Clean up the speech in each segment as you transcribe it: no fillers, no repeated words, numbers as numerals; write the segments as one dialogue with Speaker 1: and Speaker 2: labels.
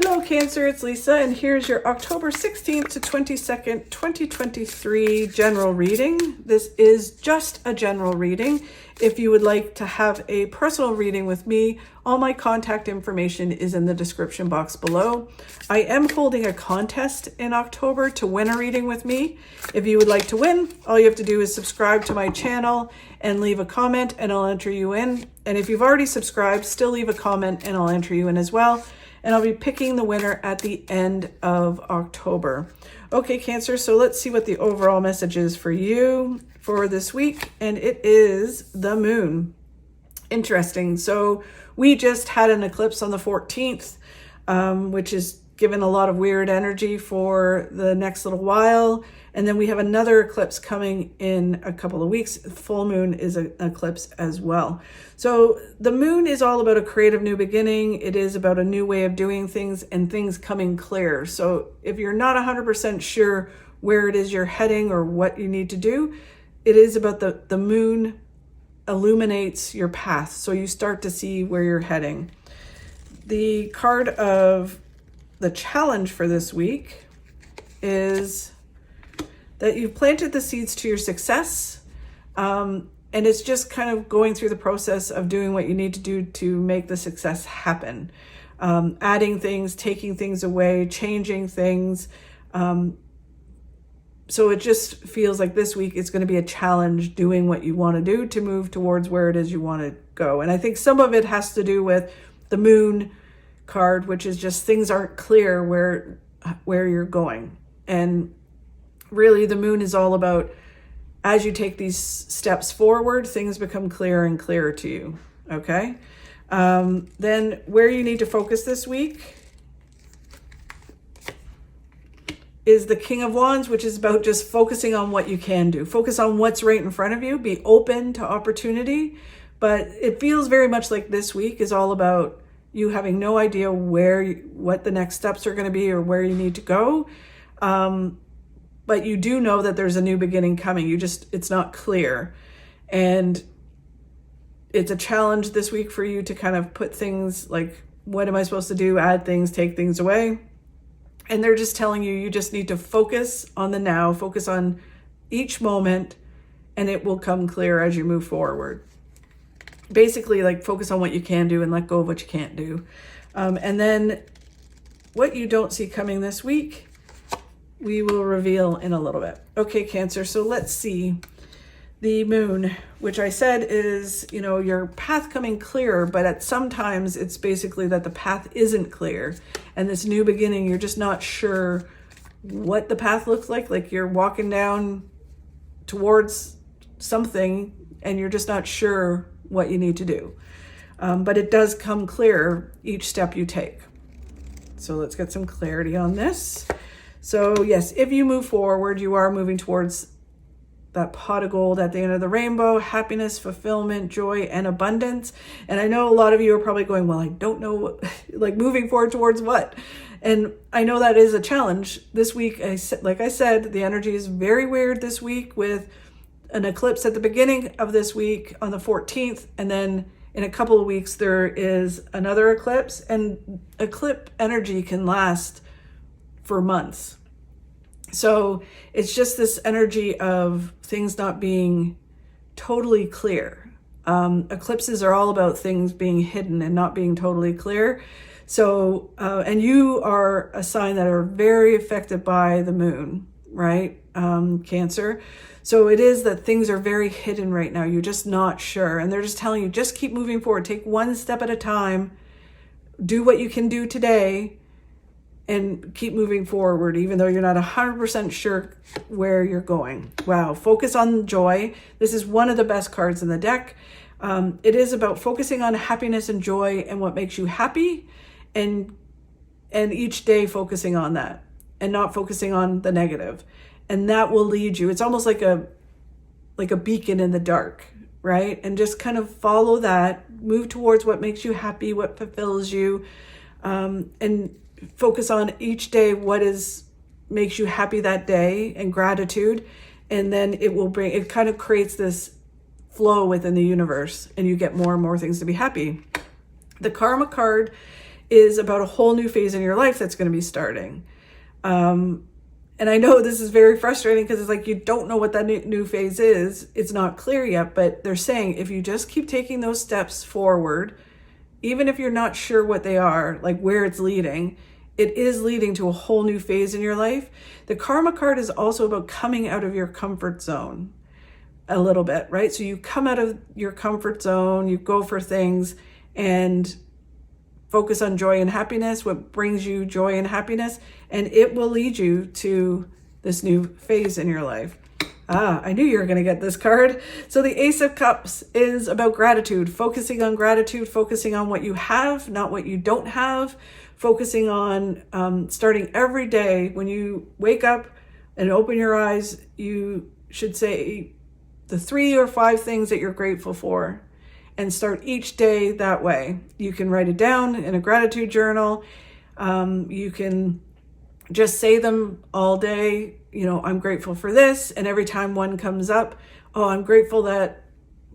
Speaker 1: Hello Cancer, it's Lisa, and here's your October 16th to 22nd, 2023 general reading. This is just a general reading. If you would like to have a personal reading with me, all my contact information is in the description box below. I am holding a contest in October to win a reading with me. If you would like to win, all you have to do is subscribe to my channel and leave a comment and I'll enter you in. And if you've already subscribed, still leave a comment and I'll enter you in as well. And I'll be picking the winner at the end of October. Okay, Cancer, so let's see what the overall message is for you for this week. And it is the moon. Interesting. So we just had an eclipse on the 14th, which is given a lot of weird energy for the next little while. And then we have another eclipse coming in a couple of weeks. Full moon is an eclipse as well. So the moon is all about a creative new beginning. It is about a new way of doing things and things coming clear. So if you're not 100% sure where it is you're heading or what you need to do, it is about the moon illuminates your path. So you start to see where you're heading. The card of the challenge for this week is that you've planted the seeds to your success. And it's just kind of going through the process of doing what you need to do to make the success happen. Adding things, taking things away, changing things. So it just feels like this week it's going to be a challenge doing what you want to do to move towards where it is you want to go. And I think some of it has to do with the moon card, which is just things aren't clear where you're going. And really the moon is all about as you take these steps forward, things become clearer and clearer to you. Okay. Then where you need to focus this week is the King of Wands, which is about just focusing on what you can do. Focus on what's right in front of you. Be open to opportunity. But it feels very much like this week is all about you having no idea what the next steps are going to be or where you need to go. But you do know that there's a new beginning coming. It's not clear. And it's a challenge this week for you to kind of put things like, what am I supposed to do? Add things, take things away. And they're just telling you, you just need to focus on the now, focus on each moment, and it will come clear as you move forward. Basically, like focus on what you can do and let go of what you can't do. And then what you don't see coming this week, we will reveal in a little bit. Okay, Cancer, so let's see. The moon, which I said is, your path coming clearer, but sometimes it's basically that the path isn't clear. And this new beginning, you're just not sure what the path looks like. Like you're walking down towards something and you're just not sure what you need to do. But it does come clear each step you take. So let's get some clarity on this. So yes, if you move forward, you are moving towards that pot of gold at the end of the rainbow, happiness, fulfillment, joy, and abundance. And I know a lot of you are probably going, well, I don't know, like moving forward towards what? And I know that is a challenge. This week, like I said, the energy is very weird this week with an eclipse at the beginning of this week on the 14th. And then in a couple of weeks, there is another eclipse. And eclipse energy can last for months. So it's just this energy of things not being totally clear. Eclipses are all about things being hidden and not being totally clear. So, and you are a sign that are very affected by the moon, right? Cancer. So it is that things are very hidden right now. You're just not sure. And they're just telling you, just keep moving forward. Take one step at a time. Do what you can do today. And keep moving forward, even though you're not 100% sure where you're going. Wow, focus on joy. This is one of the best cards in the deck. It is about focusing on happiness and joy and what makes you happy, and each day focusing on that and not focusing on the negative. And that will lead you. It's almost like a beacon in the dark, right? And just kind of follow that, move towards what makes you happy, what fulfills you, and focus on each day what makes you happy that day and gratitude, and then it kind of creates this flow within the universe and you get more and more things to be happy. The karma card is about a whole new phase in your life that's going to be starting. And I know this is very frustrating because it's like you don't know what that new phase is. It's not clear yet, but they're saying if you just keep taking those steps forward, even if you're not sure what they are, like where it's leading, it is leading to a whole new phase in your life. The karma card is also about coming out of your comfort zone a little bit, right? So you come out of your comfort zone, you go for things and focus on joy and happiness, what brings you joy and happiness, and it will lead you to this new phase in your life. I knew you were going to get this card. So the Ace of Cups is about gratitude, focusing on what you have, not what you don't have, focusing on starting every day. When you wake up and open your eyes, you should say the 3 or 5 things that you're grateful for and start each day that way. You can write it down in a gratitude journal. You can just say them all day. You know, I'm grateful for this. And every time one comes up, oh, I'm grateful that,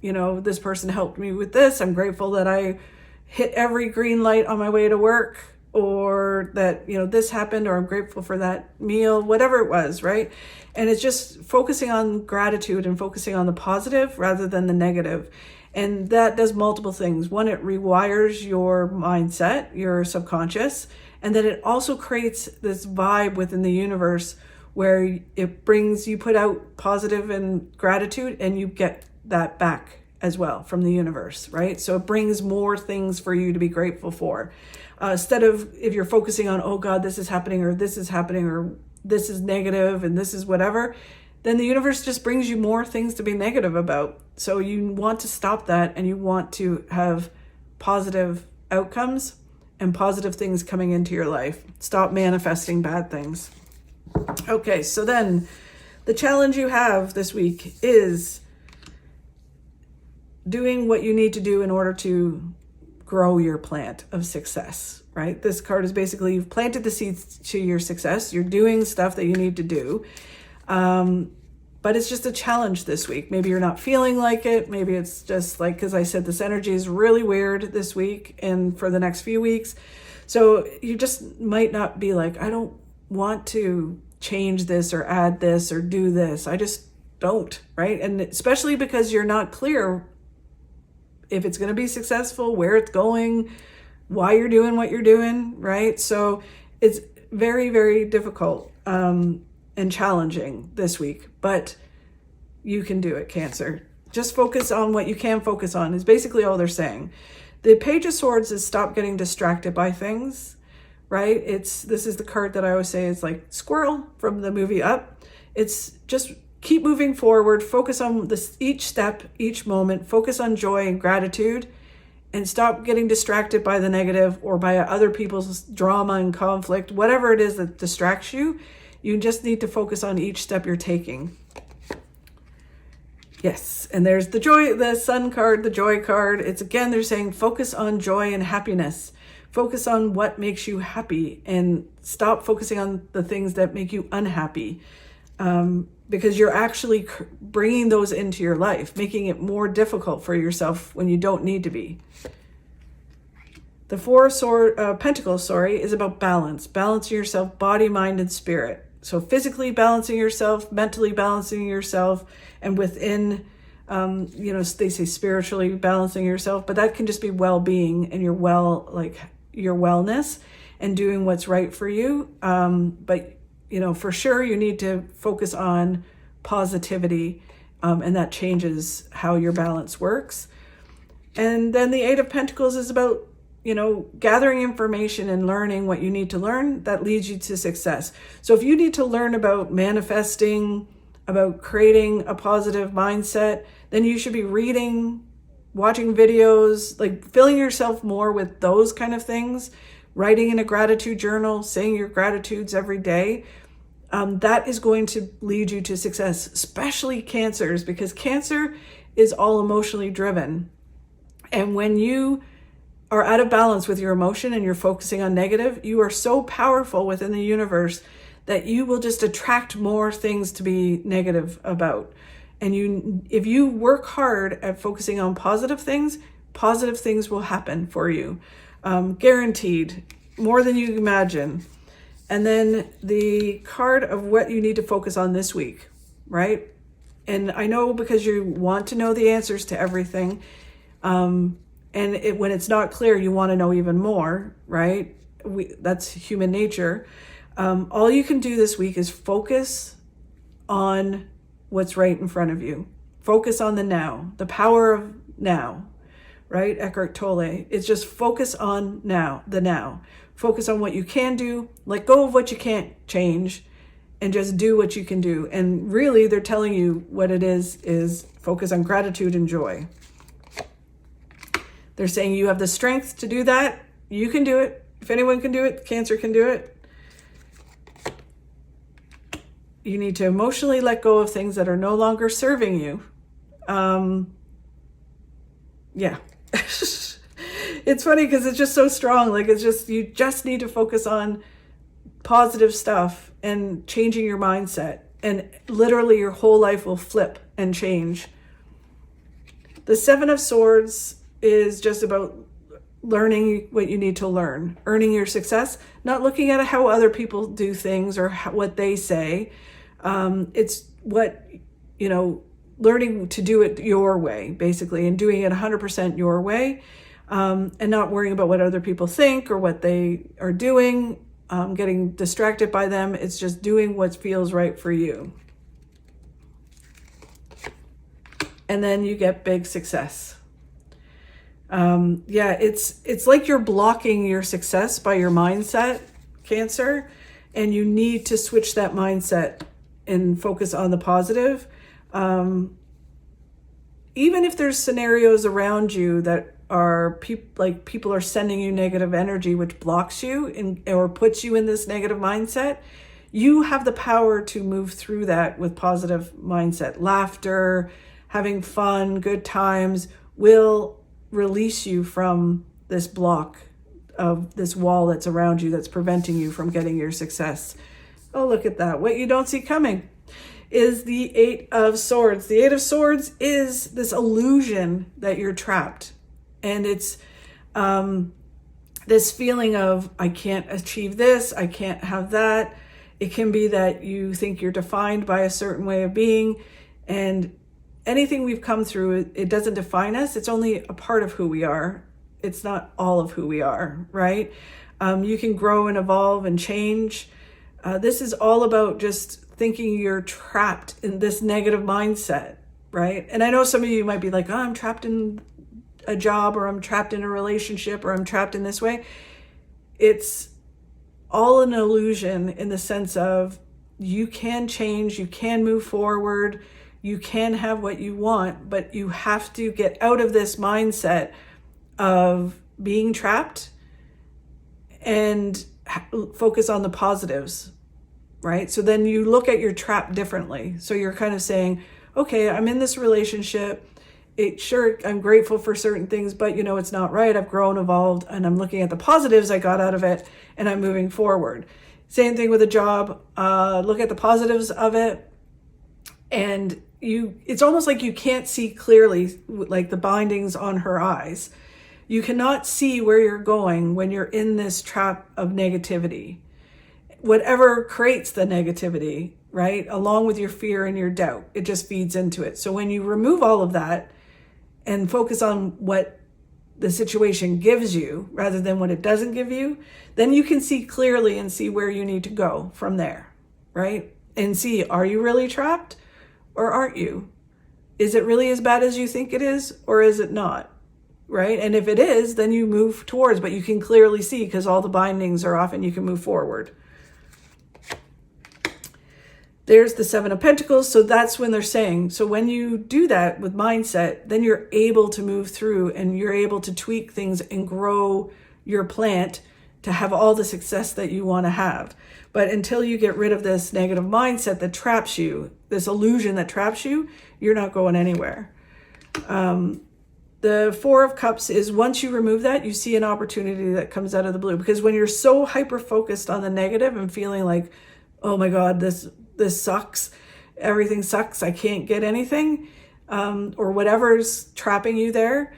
Speaker 1: you know, this person helped me with this. I'm grateful that I hit every green light on my way to work, or that, you know, this happened, or I'm grateful for that meal, whatever it was, right? And it's just focusing on gratitude and focusing on the positive rather than the negative. And that does multiple things. One, it rewires your mindset, your subconscious, and then it also creates this vibe within the universe where it brings, you put out positive and gratitude and you get that back as well from the universe, right? So it brings more things for you to be grateful for. Instead of, if you're focusing on, oh God, this is happening, or this is happening, or this is negative, and this is whatever, then the universe just brings you more things to be negative about. So you want to stop that, and you want to have positive outcomes and positive things coming into your life. Stop manifesting bad things. Okay, so then the challenge you have this week is doing what you need to do in order to grow your plant of success, right? This card is basically, you've planted the seeds to your success. You're doing stuff that you need to do. But it's just a challenge this week. Maybe you're not feeling like it. Maybe it's just like, because I said this energy is really weird this week and for the next few weeks. So you just might not be like, I don't want to change this or add this or do this. I just don't, right? And especially because you're not clear if it's going to be successful, where it's going, why you're doing what you're doing, right? So it's very, very difficult and challenging this week, but you can do it, Cancer. Just focus on what you can focus on is basically all they're saying. The Page of Swords is stop getting distracted by things, right? This is the card that I always say is like Squirrel from the movie Up. It's just keep moving forward, focus on this, each step, each moment, focus on joy and gratitude, and stop getting distracted by the negative or by other people's drama and conflict, whatever it is that distracts you. You just need to focus on each step you're taking. Yes, and there's the Sun card, the Joy card. It's again, they're saying focus on joy and happiness. Focus on what makes you happy and stop focusing on the things that make you unhappy. Because you're actually bringing those into your life, making it more difficult for yourself when you don't need to be. The Four of Pentacles, is about balance. Balancing yourself, body, mind, and spirit. So physically balancing yourself, mentally balancing yourself, and within, they say spiritually balancing yourself, but that can just be well-being and your wellness and doing what's right for you. But for sure you need to focus on positivity, and that changes how your balance works. And then the Eight of Pentacles is about gathering information and learning what you need to learn that leads you to success. So if you need to learn about manifesting, about creating a positive mindset, then you should be reading, watching videos, like filling yourself more with those kind of things, writing in a gratitude journal, saying your gratitudes every day. That is going to lead you to success, especially Cancers, because Cancer is all emotionally driven. And when you are out of balance with your emotion and you're focusing on negative, you are so powerful within the universe that you will just attract more things to be negative about. And if you work hard at focusing on positive things will happen for you. guaranteed, more than you imagine. And then the card of what you need to focus on this week, right? And I know because you want to know the answers to everything. And when it's not clear, you want to know even more, right? That's human nature. All you can do this week is focus on what's right in front of you. Focus on the now, the power of now, right? Eckhart Tolle. It's just focus on now, the now. Focus on what you can do, let go of what you can't change, and just do what you can do. And really, they're telling you what it is focus on gratitude and joy. They're saying you have the strength to do that. You can do it. If anyone can do it, Cancer can do it. You need to emotionally let go of things that are no longer serving you. Yeah. It's funny because it's just so strong. Like, it's just, you just need to focus on positive stuff and changing your mindset. And literally your whole life will flip and change. The Seven of Swords is just about learning what you need to learn, earning your success, not looking at how other people do things or what they say. It's what, learning to do it your way, basically, and doing it 100% your way, and not worrying about what other people think or what they are doing, getting distracted by them. It's just doing what feels right for you. And then you get big success. It's like you're blocking your success by your mindset, Cancer, and you need to switch that mindset and focus on the positive. Even if there's scenarios around you that are people are sending you negative energy, which blocks you or puts you in this negative mindset, you have the power to move through that with positive mindset. Laughter, having fun, good times will release you from this block of this wall that's around you that's preventing you from getting your success. Oh, look at that. What you don't see coming is the Eight of Swords. The Eight of Swords is this illusion that you're trapped. And it's this feeling of, I can't achieve this, I can't have that. It can be that you think you're defined by a certain way of being, and anything we've come through, it doesn't define us. It's only a part of who we are. It's not all of who we are, right? You can grow and evolve and change. This is all about just thinking you're trapped in this negative mindset, right? And I know some of you might be like, oh, I'm trapped in a job, or I'm trapped in a relationship, or I'm trapped in this way. It's all an illusion in the sense of you can change, you can move forward, you can have what you want, but you have to get out of this mindset of being trapped and focus on the positives, right? So then you look at your trap differently. So you're kind of saying, okay, I'm in this relationship. I'm grateful for certain things, but it's not right. I've grown, evolved, and I'm looking at the positives I got out of it, and I'm moving forward. Same thing with a job. Look at the positives of it, and it's almost like you can't see clearly, like the bindings on her eyes. You cannot see where you're going when you're in this trap of negativity. Whatever creates the negativity, right? Along with your fear and your doubt, it just feeds into it. So when you remove all of that and focus on what the situation gives you rather than what it doesn't give you, then you can see clearly and see where you need to go from there, right? And see, are you really trapped or aren't you? Is it really as bad as you think it is, or is it not, right? And if it is, then you move towards, but you can clearly see because all the bindings are off and you can move forward. There's the Seven of Pentacles. So that's when they're saying, so when you do that with mindset, then you're able to move through and you're able to tweak things and grow your plant to have all the success that you want to have. But until you get rid of this negative mindset that traps you, this illusion that traps you, you're not going anywhere. The Four of Cups is once you remove that, you see an opportunity that comes out of the blue. Because when you're so hyper-focused on the negative and feeling like, oh my God, this sucks, everything sucks, I can't get anything, or whatever's trapping you there,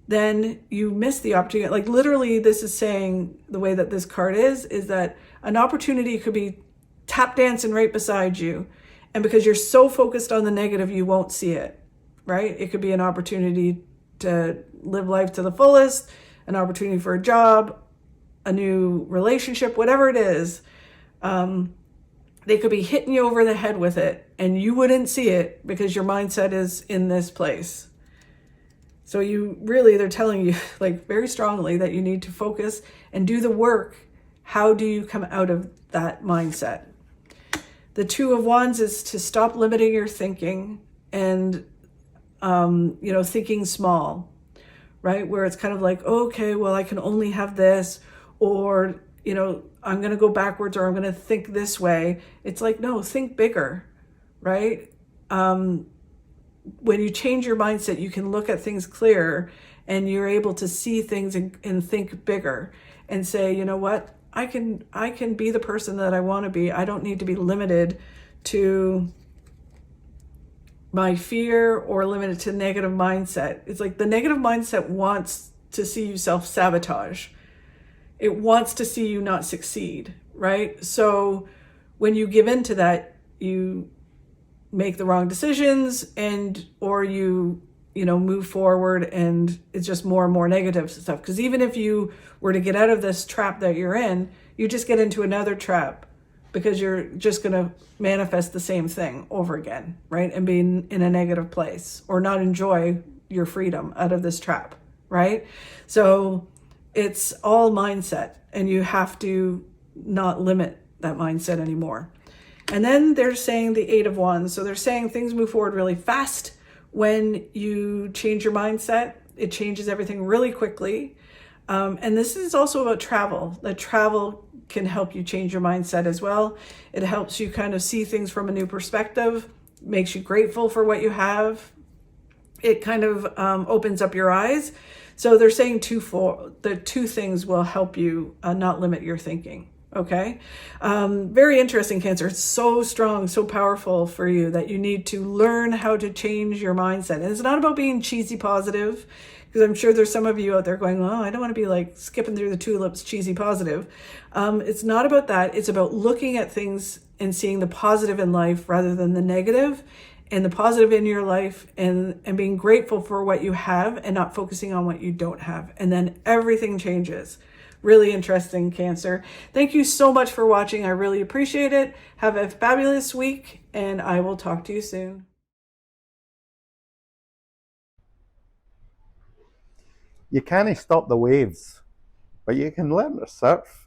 Speaker 1: then you miss the opportunity. Like literally, this is saying, the way that this card is that an opportunity could be tap dancing right beside you. And because you're so focused on the negative, you won't see it, right? It could be an opportunity to live life to the fullest, an opportunity for a job, a new relationship, whatever it is. They could be hitting you over the head with it and you wouldn't see it because your mindset is in this place. So they're telling you like very strongly that you need to focus and do the work. How do you come out of that mindset? The Two of Wands is to stop limiting your thinking and, thinking small, right? Where it's kind of like, okay, well, I can only have this, or, I'm going to go backwards, or I'm going to think this way. It's like, no, think bigger, right? When you change your mindset, you can look at things clearer and you're able to see things and think bigger and say, you know what? I can be the person that I want to be. I don't need to be limited to my fear or limited to negative mindset. It's like the negative mindset wants to see you self-sabotage. It wants to see you not succeed, right? So when you give in to that, you make the wrong decisions or you move forward and it's just more and more negative stuff. Because even if you were to get out of this trap that you're in, you just get into another trap because you're just going to manifest the same thing over again, right? And be in a negative place or not enjoy your freedom out of this trap, right? So it's all mindset, and you have to not limit that mindset anymore. And then they're saying the Eight of Wands. So they're saying things move forward really fast when you change your mindset. It changes everything really quickly. And this is also about travel. That travel can help you change your mindset as well. It helps you kind of see things from a new perspective, makes you grateful for what you have. It kind of opens up your eyes. So they're saying the two things will help you not limit your thinking. Okay. Very interesting, Cancer. It's so strong, so powerful for you that you need to learn how to change your mindset. And it's not about being cheesy positive, because I'm sure there's some of you out there going, oh, I don't want to be like skipping through the tulips, cheesy positive. It's not about that. It's about looking at things and seeing the positive in life rather than the negative, and the positive in your life, and being grateful for what you have and not focusing on what you don't have. And then everything changes. Really interesting, Cancer. Thank you so much for watching. I really appreciate it. Have a fabulous week, and I will talk to you soon.
Speaker 2: You can't stop the waves, but you can learn to surf.